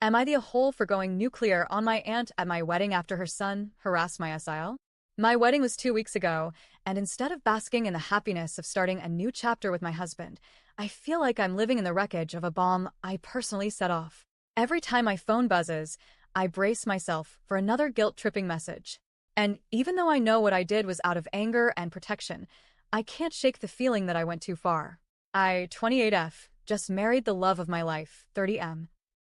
Am I the a-hole for going nuclear on my aunt at my wedding after her son harassed my SIL? My wedding was 2 weeks ago, and instead of basking in the happiness of starting a new chapter with my husband, I feel like I'm living in the wreckage of a bomb I personally set off. Every time my phone buzzes, I brace myself for another guilt-tripping message. And even though I know what I did was out of anger and protection, I can't shake the feeling that I went too far. 28F, just married the love of my life, 30M.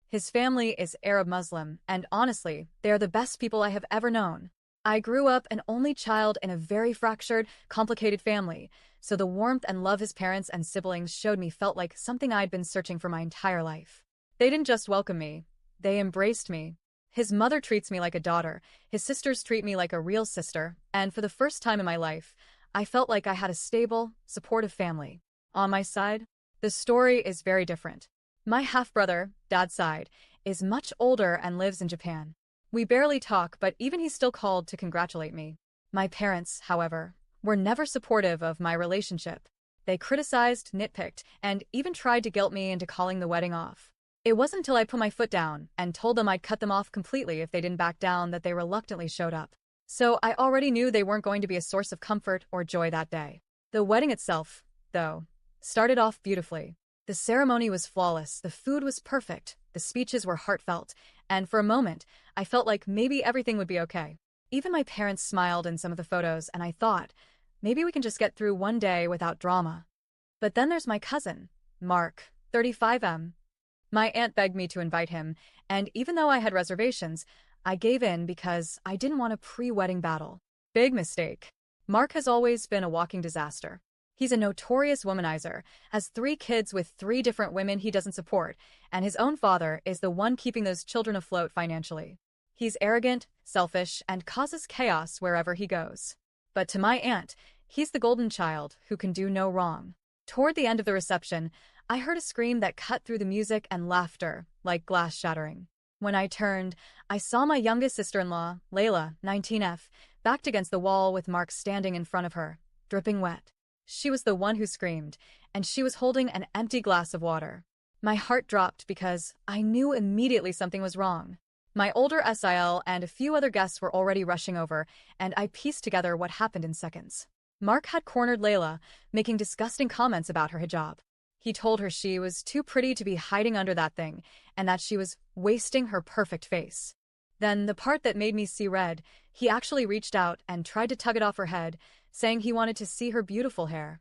His family is Arab Muslim, and honestly, they are the best people I have ever known. I grew up an only child in a very fractured, complicated family, so the warmth and love his parents and siblings showed me felt like something I'd been searching for my entire life. They didn't just welcome me, they embraced me. His mother treats me like a daughter, his sisters treat me like a real sister, and for the first time in my life, I felt like I had a stable, supportive family. On my side, the story is very different. My half-brother, dad's side, is much older and lives in Japan. We barely talk, but even he still called to congratulate me. My parents, however, were never supportive of my relationship. They criticized, nitpicked, and even tried to guilt me into calling the wedding off. It wasn't until I put my foot down and told them I'd cut them off completely if they didn't back down that they reluctantly showed up. So I already knew they weren't going to be a source of comfort or joy that day. The wedding itself, though, started off beautifully. The ceremony was flawless, the food was perfect, the speeches were heartfelt, and for a moment, I felt like maybe everything would be okay. Even my parents smiled in some of the photos, and I thought, maybe we can just get through one day without drama. But then there's my cousin, Mark, 35M. My aunt begged me to invite him, and even though I had reservations, I gave in because I didn't want a pre-wedding battle. Big mistake. Mark has always been a walking disaster. He's a notorious womanizer, has 3 kids with 3 different women he doesn't support, and his own father is the one keeping those children afloat financially. He's arrogant, selfish, and causes chaos wherever he goes. But to my aunt, he's the golden child who can do no wrong. Toward the end of the reception, I heard a scream that cut through the music and laughter, like glass shattering. When I turned, I saw my youngest sister-in-law, Layla, 19F, backed against the wall with Mark standing in front of her, dripping wet. She was the one who screamed, and she was holding an empty glass of water. My heart dropped because I knew immediately something was wrong. My older SIL and a few other guests were already rushing over, and I pieced together what happened in seconds. Mark had cornered Layla, making disgusting comments about her hijab. He told her she was too pretty to be hiding under that thing, and that she was wasting her perfect face. Then, the part that made me see red, he actually reached out and tried to tug it off her head, saying he wanted to see her beautiful hair.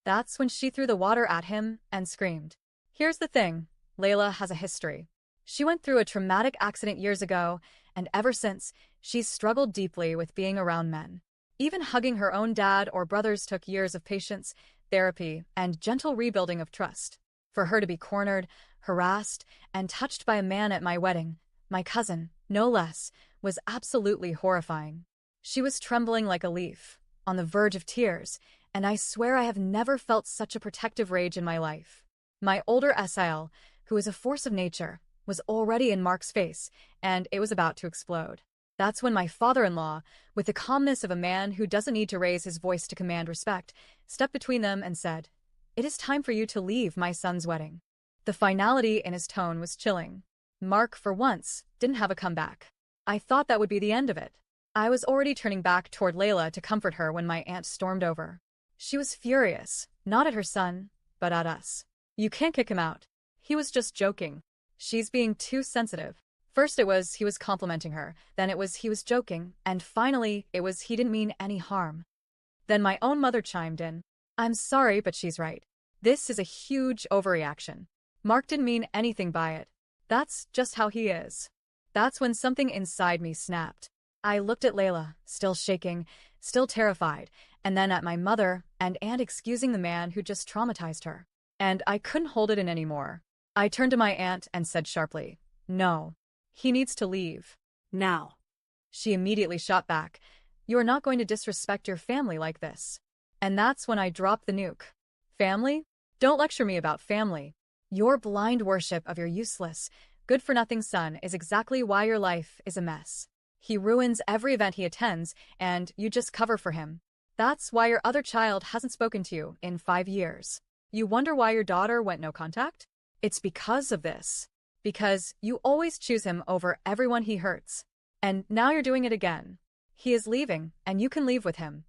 That's when she threw the water at him and screamed. Here's the thing, Layla has a history. She went through a traumatic accident years ago, and ever since, she's struggled deeply with being around men. Even hugging her own dad or brothers took years of patience, therapy, and gentle rebuilding of trust. For her to be cornered, harassed, and touched by a man at my wedding, my cousin, no less, was absolutely horrifying. She was trembling like a leaf, on the verge of tears, and I swear I have never felt such a protective rage in my life. My older SIL, who is a force of nature, was already in Mark's face, and it was about to explode. That's when my father-in-law, with the calmness of a man who doesn't need to raise his voice to command respect, stepped between them and said, "It is time for you to leave my son's wedding." The finality in his tone was chilling. Mark, for once, didn't have a comeback. I thought that would be the end of it. I was already turning back toward Layla to comfort her when my aunt stormed over. She was furious, not at her son, but at us. "You can't kick him out. He was just joking. She's being too sensitive." First it was he was complimenting her, then it was he was joking, and finally it was he didn't mean any harm. Then my own mother chimed in. "I'm sorry, but she's right. This is a huge overreaction. Mark didn't mean anything by it. That's just how he is." That's when something inside me snapped. I looked at Layla, still shaking, still terrified, and then at my mother and aunt excusing the man who just traumatized her. And I couldn't hold it in anymore. I turned to my aunt and said sharply, "No. He needs to leave. Now." She immediately shot back, "You are not going to disrespect your family like this." And that's when I dropped the nuke. Family? Don't lecture me about family. Your blind worship of your useless, good-for-nothing son is exactly why your life is a mess. He ruins every event he attends, and you just cover for him. That's why your other child hasn't spoken to you in 5 years. You wonder why your daughter went no contact? It's because of this. Because you always choose him over everyone he hurts. And now you're doing it again. He is leaving, and you can leave with him."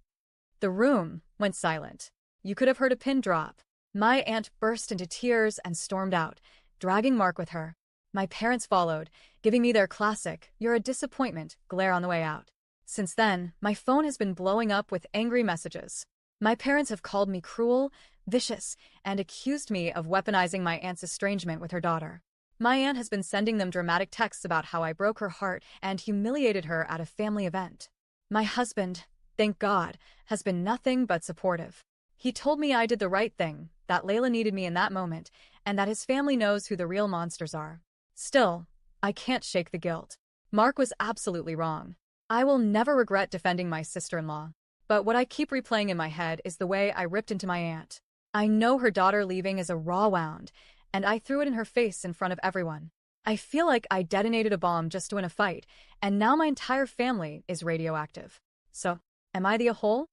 The room went silent. You could have heard a pin drop. My aunt burst into tears and stormed out, dragging Mark with her. My parents followed, giving me their classic "you're a disappointment" glare on the way out. Since then, my phone has been blowing up with angry messages. My parents have called me cruel, vicious, and accused me of weaponizing my aunt's estrangement with her daughter. My aunt has been sending them dramatic texts about how I broke her heart and humiliated her at a family event. My husband, thank God, has been nothing but supportive. He told me I did the right thing, that Layla needed me in that moment, and that his family knows who the real monsters are. Still, I can't shake the guilt. Mark was absolutely wrong. I will never regret defending my sister-in-law. But what I keep replaying in my head is the way I ripped into my aunt. I know her daughter leaving is a raw wound, and I threw it in her face in front of everyone. I feel like I detonated a bomb just to win a fight, and now my entire family is radioactive. So, am I the a-hole?